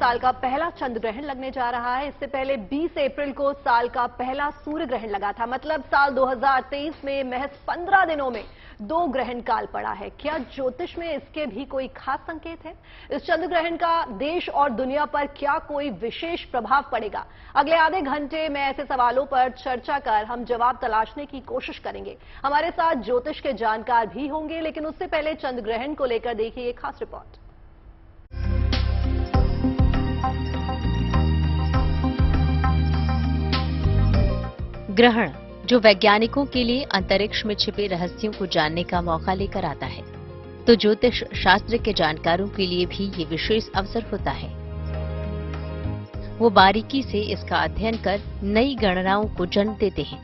साल का पहला चंद्र ग्रहण लगने जा रहा है। इससे पहले 20 अप्रैल को साल का पहला सूर्य ग्रहण लगा था। मतलब साल 2023 में महज 15 दिनों में 2 ग्रहण काल पड़ा है। क्या ज्योतिष में इसके भी कोई खास संकेत है? इस चंद्र ग्रहण का देश और दुनिया पर क्या कोई विशेष प्रभाव पड़ेगा? अगले आधे घंटे में ऐसे सवालों पर चर्चा कर हम जवाब तलाशने की कोशिश करेंगे। हमारे साथ ज्योतिष के जानकार भी होंगे, लेकिन उससे पहले चंद्र ग्रहण को लेकर देखिए एक खास रिपोर्ट। ग्रहण, जो वैज्ञानिकों के लिए अंतरिक्ष में छिपे रहस्यों को जानने का मौका लेकर आता है, तो ज्योतिष शास्त्र के जानकारों के लिए भी ये विशेष अवसर होता है। वो बारीकी से इसका अध्ययन कर नई गणनाओं को जन्म देते हैं।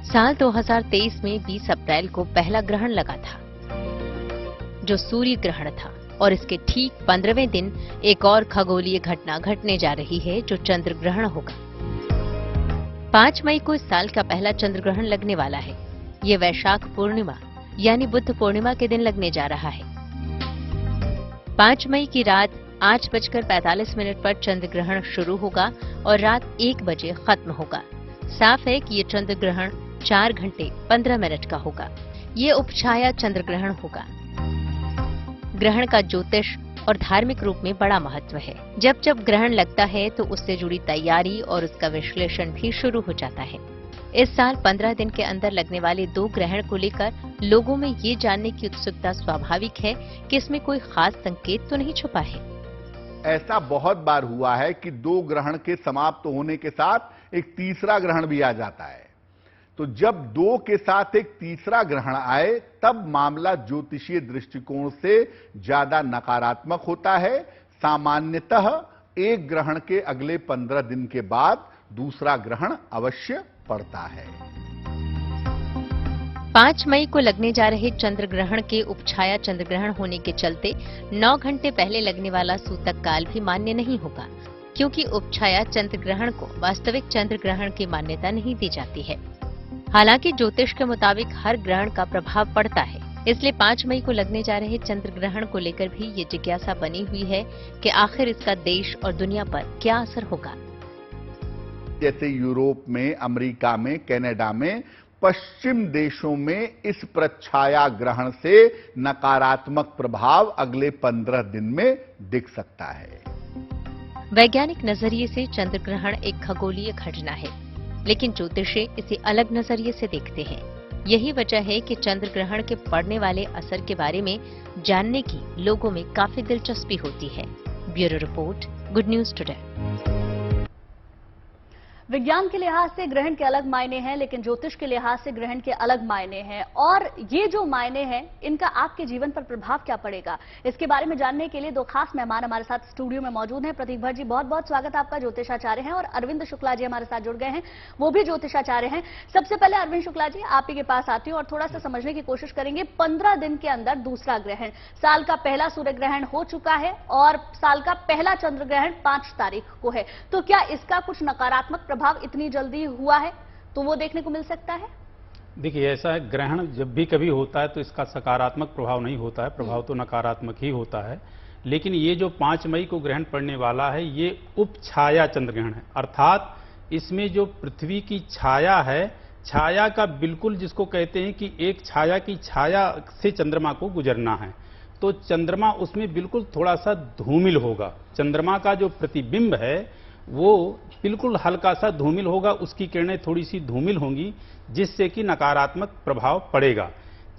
साल 2023 में 20 अप्रैल को पहला ग्रहण लगा था, जो सूर्य ग्रहण था, और इसके ठीक 15वें दिन एक और खगोलीय घटना घटने जा रही है, जो चंद्र ग्रहण होगा। 5 मई को इस साल का पहला चंद्र ग्रहण लगने वाला है। ये वैशाख पूर्णिमा यानी बुद्ध पूर्णिमा के दिन लगने जा रहा है। 5 मई की रात 8:45 पर चंद्र ग्रहण शुरू होगा और रात 1 बजे खत्म होगा। साफ है कि ये चंद्र ग्रहण 4 घंटे 15 मिनट का होगा। ये उपछाया चंद्र ग्रहण होगा। ग्रहण का ज्योतिष और धार्मिक रूप में बड़ा महत्व है। जब जब ग्रहण लगता है तो उससे जुड़ी तैयारी और उसका विश्लेषण भी शुरू हो जाता है। इस साल 15 दिन के अंदर लगने वाले 2 ग्रहण को लेकर लोगों में ये जानने की उत्सुकता स्वाभाविक है कि इसमें कोई खास संकेत तो नहीं छुपा है। ऐसा बहुत बार हुआ है कि 2 ग्रहण के समाप्त होने के साथ एक तीसरा ग्रहण भी आ जाता है। तो जब 2 के साथ एक तीसरा ग्रहण आए, तब मामला ज्योतिषीय दृष्टिकोण से ज्यादा नकारात्मक होता है। सामान्यतः एक ग्रहण के अगले 15 दिन के बाद दूसरा ग्रहण अवश्य पड़ता है। 5 मई को लगने जा रहे चंद्र ग्रहण के उपछाया चंद्र ग्रहण होने के चलते 9 घंटे पहले लगने वाला सूतक काल भी मान्य नहीं होगा, क्योंकि उपछाया चंद्र ग्रहण को वास्तविक चंद्र ग्रहण की मान्यता नहीं दी जाती है। हालांकि ज्योतिष के मुताबिक हर ग्रहण का प्रभाव पड़ता है, इसलिए 5 मई को लगने जा रहे चंद्र ग्रहण को लेकर भी ये जिज्ञासा बनी हुई है कि आखिर इसका देश और दुनिया पर क्या असर होगा। जैसे यूरोप में, अमेरिका में, कनाडा में, पश्चिम देशों में इस प्रच्छाया ग्रहण से नकारात्मक प्रभाव अगले 15 दिन में दिख सकता है। वैज्ञानिक नजरिए से चंद्र ग्रहण एक खगोलीय घटना है, लेकिन ज्योतिषी इसे अलग नजरिए से देखते हैं। यही वजह है कि चंद्र ग्रहण के पड़ने वाले असर के बारे में जानने की लोगों में काफी दिलचस्पी होती है। Bureau report, good news today. विज्ञान के लिहाज से ग्रहण के अलग मायने हैं, लेकिन ज्योतिष के लिहाज से ग्रहण के अलग मायने हैं। और ये जो मायने हैं, इनका आपके जीवन पर प्रभाव क्या पड़ेगा, इसके बारे में जानने के लिए 2 खास मेहमान हमारे साथ स्टूडियो में मौजूद हैं। प्रतीक भट्ट जी, बहुत बहुत स्वागत आपका, ज्योतिषाचार्य हैं, और अरविंद शुक्ला जी हमारे साथ जुड़ गए हैं, वो भी ज्योतिषाचार्य हैं। सबसे पहले अरविंद शुक्ला जी, आप ही के पास आती हूँ और थोड़ा सा समझने की कोशिश करेंगे। 15 दिन के अंदर दूसरा ग्रहण, साल का पहला सूर्य ग्रहण हो चुका है और साल का पहला चंद्र ग्रहण 5 तारीख को है, तो क्या इसका कुछ नकारात्मक प्रभाव इतनी जल्दी हुआ है तो वो देखने को मिल सकता है? देखिए, ऐसा है, ग्रहण जब भी कभी होता है तो इसका सकारात्मक प्रभाव नहीं होता है, प्रभाव तो नकारात्मक ही होता है। लेकिन ये जो 5 मई को ग्रहण पड़ने वाला है, ये उपछाया चंद्र ग्रहण है, अर्थात इसमें जो पृथ्वी की छाया है, छाया का बिल्कुल, जिसको कहते हैं कि एक छाया की छाया से चंद्रमा को गुजरना है, तो चंद्रमा उसमें बिल्कुल थोड़ा सा धूमिल होगा। चंद्रमा का जो प्रतिबिंब है वो बिल्कुल हल्का सा धूमिल होगा, उसकी किरणें थोड़ी सी धूमिल होंगी, जिससे कि नकारात्मक प्रभाव पड़ेगा।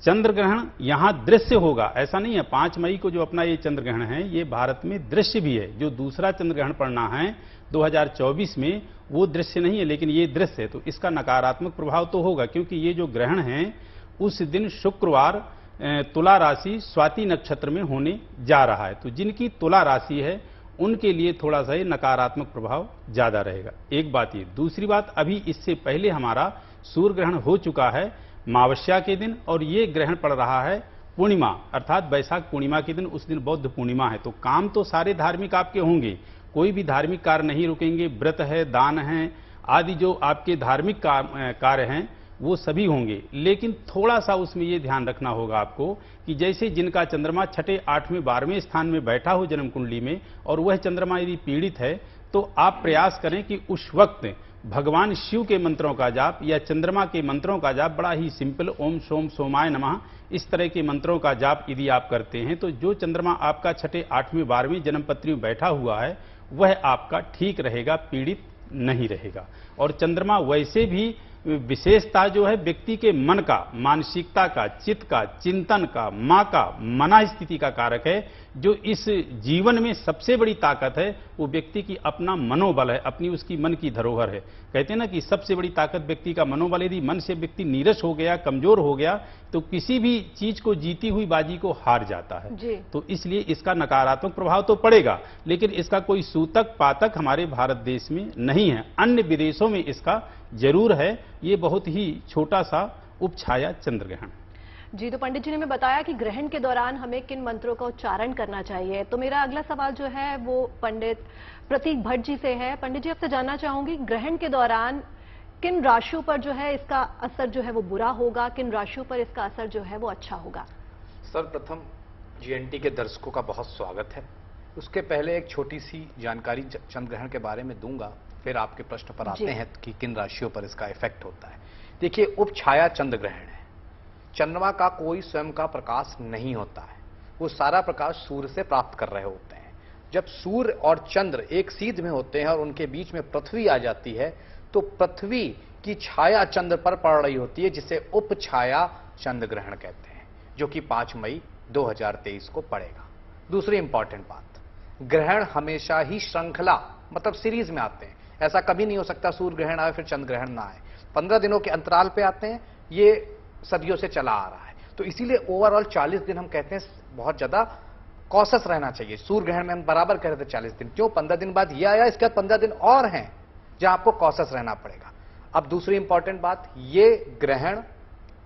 चंद्र ग्रहण यहां दृश्य होगा, ऐसा नहीं है। 5 मई को जो अपना ये चंद्र ग्रहण है, ये भारत में दृश्य भी है। जो दूसरा चंद्र ग्रहण पड़ना है 2024 में, वो दृश्य नहीं है, लेकिन ये दृश्य है, तो इसका नकारात्मक प्रभाव तो होगा, क्योंकि ये जो ग्रहण है उस दिन शुक्रवार तुला राशि स्वाति नक्षत्र में होने जा रहा है। तो जिनकी तुला राशि है उनके लिए थोड़ा सा नकारात्मक प्रभाव ज्यादा रहेगा। एक बात ये। दूसरी बात, अभी इससे पहले हमारा सूर्य ग्रहण हो चुका है अमावस्या के दिन, और ये ग्रहण पड़ रहा है पूर्णिमा अर्थात वैशाख पूर्णिमा के दिन। उस दिन बौद्ध पूर्णिमा है, तो काम तो सारे धार्मिक आपके होंगे, कोई भी धार्मिक कार्य नहीं रुकेंगे। व्रत है, दान है, आदि जो आपके धार्मिक कार्य हैं वो सभी होंगे, लेकिन थोड़ा सा उसमें ये ध्यान रखना होगा आपको कि जैसे जिनका चंद्रमा छठे, 8वें, 12वें स्थान में बैठा हो जन्म कुंडली में और वह चंद्रमा यदि पीड़ित है, तो आप प्रयास करें कि उस वक्त भगवान शिव के मंत्रों का जाप या चंद्रमा के मंत्रों का जाप, बड़ा ही सिंपल, ओम सोम सोमाय नमः, इस तरह के मंत्रों का जाप यदि आप करते हैं तो जो चंद्रमा आपका छठे, 8वें, 12वें जन्म पत्री में बैठा हुआ है वह आपका ठीक रहेगा, पीड़ित नहीं रहेगा। और चंद्रमा वैसे भी विशेषता जो है व्यक्ति के मन का, मानसिकता का, चित्त का, चिंतन का, मां का, मना स्थिति का कारक है। जो इस जीवन में सबसे बड़ी ताकत है वो व्यक्ति की अपना मनोबल है, अपनी उसकी मन की धरोहर है। कहते हैं ना कि सबसे बड़ी ताकत व्यक्ति का मनोबल। यदि मन से व्यक्ति नीरस हो गया, कमजोर हो गया, तो किसी भी चीज को जीती हुई बाजी को हार जाता है जी। तो इसलिए इसका नकारात्मक प्रभाव तो पड़ेगा, लेकिन इसका कोई सूतक पातक हमारे भारत देश में नहीं है। अन्य विदेशों में इसका जरूर है। ये बहुत ही छोटा सा उपछाया चंद्र ग्रहण। जी, तो पंडित जी ने हमें बताया कि ग्रहण के दौरान हमें किन मंत्रों का उच्चारण करना चाहिए। तो मेरा अगला सवाल जो है वो पंडित प्रतीक भट्ट जी से है। पंडित जी, आपसे जानना चाहूंगी, ग्रहण के दौरान किन राशियों पर जो है इसका असर जो है वो बुरा होगा, किन राशियों पर इसका असर जो है वो अच्छा होगा? सर्वप्रथम जीएनटी के दर्शकों का बहुत स्वागत है। उसके पहले एक छोटी सी जानकारी चंद्र ग्रहण के बारे में दूंगा, फिर आपके प्रश्न पर आते हैं कि किन राशियों पर इसका इफेक्ट होता है। देखिए, उपछाया चंद्र ग्रहण है। चंद्रमा का कोई स्वयं का प्रकाश नहीं होता है, वो सारा प्रकाश सूर्य से प्राप्त कर रहे होते हैं। जब सूर्य और चंद्र एक सीध में होते हैं और उनके बीच में पृथ्वी आ जाती है तो पृथ्वी की छाया चंद्र पर पड़ रही होती है, जिसे उपछाया चंद्र ग्रहण कहते हैं, जो कि 5 मई 2023 को पड़ेगा। दूसरी इंपॉर्टेंट बात, ग्रहण हमेशा ही श्रृंखला मतलब सीरीज में आते हैं। ऐसा कभी नहीं हो सकता सूर्य ग्रहण आए फिर चंद्र ग्रहण ना आए। 15 दिनों के अंतराल पे आते हैं, ये सदियों से चला आ रहा है। तो इसीलिए ओवरऑल 40 दिन हम कहते हैं बहुत ज्यादा कॉशस रहना चाहिए। सूर्य ग्रहण में हम बराबर कह रहे थे 40 दिन, क्यों? 15 दिन बाद ये आया, इसके बाद 15 दिन और हैं जहां आपको कॉशस रहना पड़ेगा। अब दूसरी इंपॉर्टेंट बात, ये ग्रहण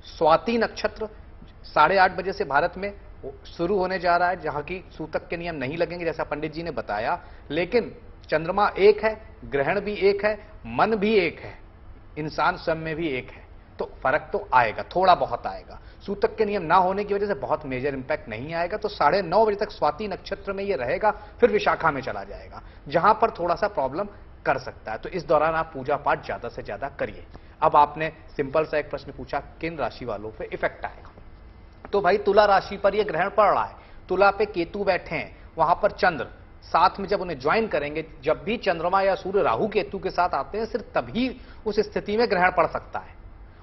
स्वाति नक्षत्र 8:30 बजे से भारत में शुरू होने जा रहा है, जहां की सूतक के नियम नहीं लगेंगे जैसा पंडित जी ने बताया। लेकिन चंद्रमा एक है, ग्रहण भी एक है, मन भी एक है, इंसान स्वयं में भी एक है, तो फर्क तो आएगा, थोड़ा बहुत आएगा। सूतक के नियम ना होने की वजह से बहुत मेजर इंपैक्ट नहीं आएगा। तो 9:30 बजे तक स्वाति नक्षत्र में ये रहेगा, फिर विशाखा में चला जाएगा, जहां पर थोड़ा सा प्रॉब्लम कर सकता है। तो इस दौरान आप पूजा पाठ ज्यादा से ज्यादा करिए। अब आपने सिंपल सा एक प्रश्न पूछा, किन राशि वालों पे इफेक्ट आएगा? तो भाई तुला राशि पर यह ग्रहण पड़ रहा है, तुला पे केतु बैठे हैं, वहां पर चंद्र साथ में जब उन्हें ज्वाइन करेंगे, जब भी चंद्रमा या सूर्य राहु केतु के साथ आते हैं सिर्फ तभी उस स्थिति में ग्रहण पड़ सकता है।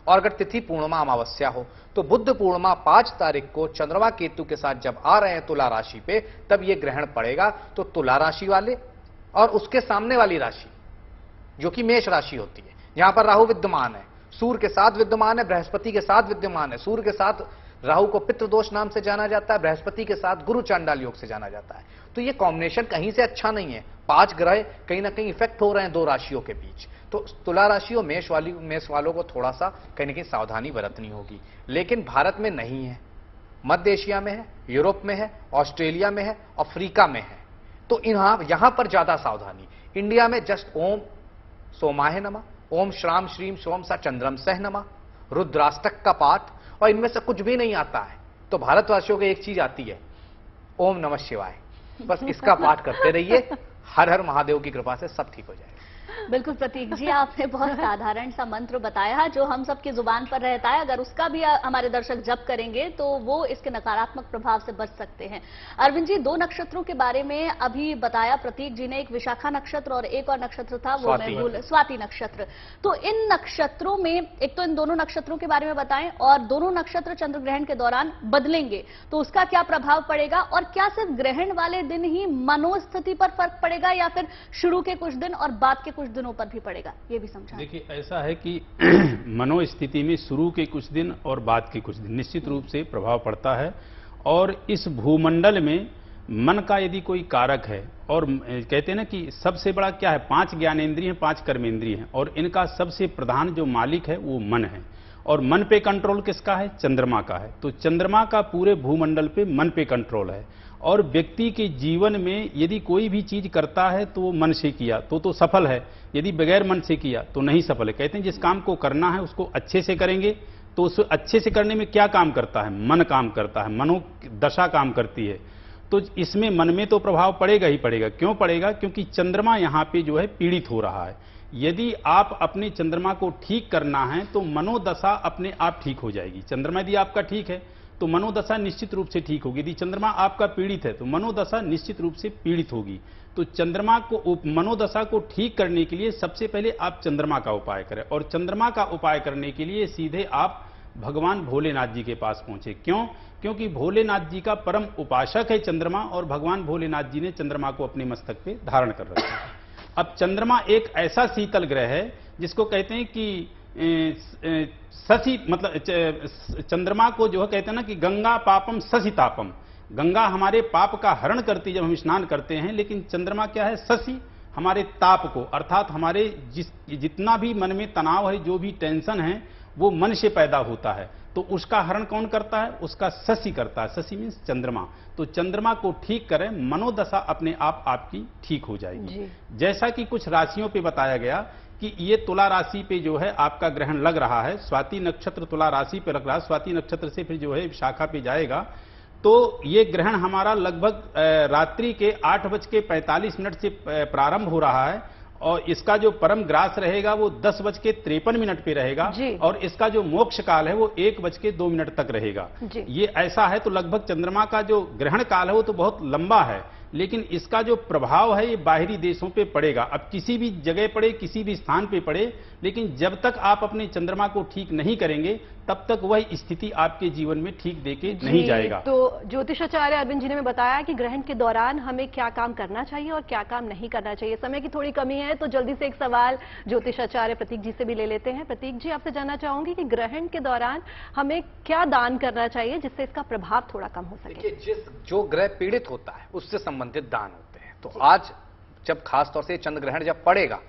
और अगर तिथि पूर्णिमा अमावस्या हो तो बुध पूर्णिमा 5 तारीख को चंद्रमा केतु के साथ जब आ रहे हैं तुला राशि पे, तब यह ग्रहण पड़ेगा। तो तुला राशि वाले और उसके सामने वाली राशि जो कि मेष राशि होती है, यहां पर राहु विद्यमान है, सूर्य के साथ विद्यमान है, बृहस्पति के साथ विद्यमान है। सूर्य के साथ राहु को पितृदोष नाम से जाना जाता है, बृहस्पति के साथ गुरु चांडाल योग से जाना जाता है। तो ये कॉम्बिनेशन कहीं से अच्छा नहीं है। 5 ग्रह कहीं ना कहीं इफेक्ट हो रहे हैं 2 राशियों के बीच। तो तुला राशि और मेष वालों को थोड़ा सा कहीं ना कहीं सावधानी बरतनी होगी। लेकिन भारत में नहीं है, मध्य एशिया में है, यूरोप में है, ऑस्ट्रेलिया में है, अफ्रीका में है, तो यहां पर ज्यादा सावधानी। इंडिया में जस्ट ओम सोमाय नमः, ओम श्राम श्रीम सोम सा चंद्रम सह नमः, रुद्राष्टक का पाठ, और इनमें से कुछ भी नहीं आता है तो भारतवासियों को एक चीज आती है, ओम नमः शिवाय। बस इसका पाठ करते रहिए, हर हर महादेव की कृपा से सब ठीक हो जाएगा। बिल्कुल प्रतीक जी, आपने बहुत साधारण सा मंत्र बताया जो हम सबकी जुबान पर रहता है। अगर उसका भी हमारे दर्शक जप करेंगे तो वो इसके नकारात्मक प्रभाव से बच सकते हैं। अरविंद जी, 2 नक्षत्रों के बारे में अभी बताया प्रतीक जी ने, एक विशाखा नक्षत्र और एक और नक्षत्र था वो मैं भूल, स्वाति नक्षत्र। तो इन नक्षत्रों में एक तो इन दोनों नक्षत्रों के बारे में बताएं, और दोनों नक्षत्र चंद्र ग्रहण के दौरान बदलेंगे तो उसका क्या प्रभाव पड़ेगा, और क्या सिर्फ ग्रहण वाले दिन ही मनोस्थिति पर फर्क पड़ेगा या फिर शुरू के कुछ दिन और बाद के कुछ दिनों पर भी पड़ेगा, ये भी समझा। देखिए, ऐसा है कि मनोस्थिति में शुरू के कुछ दिन और बाद के कुछ दिन निश्चित रूप से प्रभाव पड़ता है। और इस भूमंडल में मन का यदि कोई कारक है, और कहते हैं ना कि सबसे बड़ा क्या है, 5 ज्ञानेंद्रिय हैं, 5 कर्मेंद्रिय हैं, और इनका सबसे प्रधान जो मालिक है वो मन है। और मन पे कंट्रोल किसका है? चंद्रमा का है। तो चंद्रमा का पूरे भूमंडल पे मन पे कंट्रोल है। और व्यक्ति के जीवन में यदि कोई भी चीज करता है तो वो मन से किया तो सफल है, यदि बगैर मन से किया तो नहीं सफल है। कहते हैं जिस काम को करना है उसको अच्छे से करेंगे, तो उस अच्छे से करने में क्या काम करता है? मन काम करता है, मनोदशा काम करती है। तो इसमें मन में तो प्रभाव पड़ेगा ही पड़ेगा। क्यों पड़ेगा? क्योंकि चंद्रमा यहां पे जो है पीड़ित हो रहा है। यदि आप अपने चंद्रमा को ठीक करना है तो मनोदशा अपने आप ठीक हो जाएगी। चंद्रमा यदि आपका ठीक है तो मनोदशा निश्चित रूप से ठीक होगी। यदि चंद्रमा आपका पीड़ित है तो मनोदशा निश्चित रूप से पीड़ित होगी। तो चंद्रमा को, मनोदशा को ठीक करने के लिए सबसे पहले आप चंद्रमा का उपाय करें, और चंद्रमा का उपाय करने के लिए सीधे आप भगवान भोलेनाथ जी के पास पहुंचे। क्यों? क्योंकि भोलेनाथ जी का परम उपासक है चंद्रमा, और भगवान भोलेनाथ जी ने चंद्रमा को अपने मस्तक पे धारण कर रखा है। अब चंद्रमा एक ऐसा शीतल ग्रह है जिसको कहते हैं कि शशि, मतलब चंद्रमा को जो है कहते हैं ना कि गंगा पापम शशि तापम, गंगा हमारे पाप का हरण करती जब हम स्नान करते हैं, लेकिन चंद्रमा क्या है? शशि, हमारे ताप को, अर्थात हमारे जितना भी मन में तनाव है, जो भी टेंशन है, वो मन से पैदा होता है। तो उसका हरण कौन करता है? उसका शशि करता है। शशि मीन्स चंद्रमा। तो चंद्रमा को ठीक करें, मनोदशा अपने आप आपकी ठीक हो जाएगी। जैसा कि कुछ राशियों पे बताया गया कि ये तुला राशि पे जो है आपका ग्रहण लग रहा है, स्वाति नक्षत्र तुला राशि पे लग रहा है, स्वाति नक्षत्र से फिर जो है शाखा पे जाएगा। तो ये ग्रहण हमारा लगभग रात्रि के 8:45 से प्रारंभ हो रहा है, और इसका जो परम ग्रास रहेगा वो 10:53 पे रहेगा, और इसका जो मोक्ष काल है वो 1:02 तक रहेगा। ये ऐसा है। तो लगभग चंद्रमा का जो ग्रहण काल है वो तो बहुत लंबा है, लेकिन इसका जो प्रभाव है ये बाहरी देशों पे पड़ेगा। अब किसी भी जगह पड़े, किसी भी स्थान पे पड़े, लेकिन जब तक आप अपने चंद्रमा को ठीक नहीं करेंगे तब तक वह स्थिति आपके जीवन में ठीक देके नहीं जाएगा। तो ज्योतिषाचार्य अरविंद जी ने बताया कि ग्रहण के दौरान हमें क्या काम करना चाहिए और क्या काम नहीं करना चाहिए। समय की थोड़ी कमी है तो जल्दी से एक सवाल ज्योतिषाचार्य प्रतीक जी से भी ले लेते हैं। प्रतीक जी, आपसे जानना चाहूंगी कि ग्रहण के दौरान हमें क्या दान करना चाहिए जिससे इसका प्रभाव थोड़ा कम हो सके? जो ग्रह पीड़ित होता है उससे संबंधित दान होते हैं। तो आज जब खास तौर से चंद्र ग्रहण जब पड़ेगा,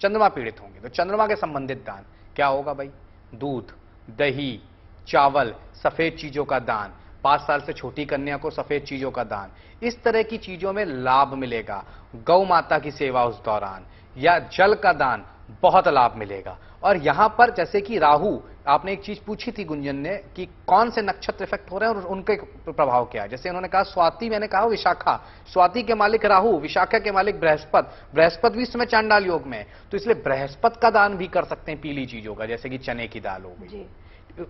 चंद्रमा पीड़ित होंगे, तो चंद्रमा के संबंधित दान क्या होगा भाई? दूध, दही, चावल, सफेद चीजों का दान, 5 साल से छोटी कन्या को सफेद चीजों का दान, इस तरह की चीजों में लाभ मिलेगा। गौ माता की सेवा उस दौरान, या जल का दान, बहुत लाभ मिलेगा। और यहां पर जैसे कि राहु, आपने एक चीज पूछी थी गुंजन ने कि कौन से नक्षत्र इफेक्ट हो रहे हैं और उनके प्रभाव क्या है। जैसे उन्होंने कहा स्वाति, मैंने कहा विशाखा, स्वाति के मालिक राहु, विशाखा के मालिक बृहस्पति भी इस समय चांडाल योग में है। तो इसलिए बृहस्पति का दान भी कर सकते हैं पीली चीजों का, जैसे कि चने की दाल हो गई,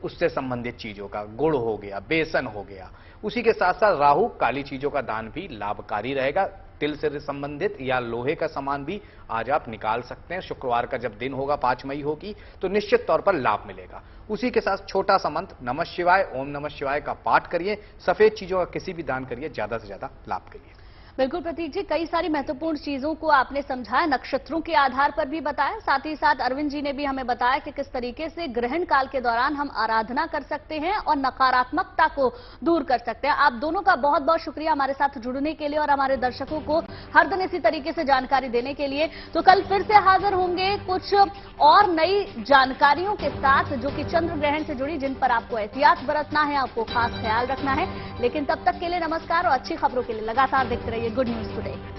उससे संबंधित चीजों का, गुड़ हो गया, बेसन हो गया। उसी के साथ साथ राहु, काली चीजों का दान भी लाभकारी रहेगा। तिल से संबंधित या लोहे का सामान भी आज आप निकाल सकते हैं। शुक्रवार का जब दिन होगा, 5 मई होगी, तो निश्चित तौर पर लाभ मिलेगा। उसी के साथ छोटा सा मंत्र नमः शिवाय, ओम नमः शिवाय का पाठ करिए। सफेद चीजों का किसी भी दान करिए, ज्यादा से ज्यादा लाभ करिए। बिल्कुल प्रतीक जी, कई सारी महत्वपूर्ण चीजों को आपने समझाया, नक्षत्रों के आधार पर भी बताया, साथ ही साथ अरविंद जी ने भी हमें बताया कि किस तरीके से ग्रहण काल के दौरान हम आराधना कर सकते हैं और नकारात्मकता को दूर कर सकते हैं। आप दोनों का बहुत बहुत शुक्रिया हमारे साथ जुड़ने के लिए और हमारे दर्शकों को हर दिन इसी तरीके से जानकारी देने के लिए। तो कल फिर से हाजिर होंगे कुछ और नई जानकारियों के साथ, जो कि चंद्र ग्रहण से जुड़ी, जिन पर आपको एहतियात बरतना है, आपको खास ख्याल रखना है। लेकिन तब तक के लिए नमस्कार और अच्छी खबरों के लिए लगातार देखते रहिए गुड न्यूज टुडे।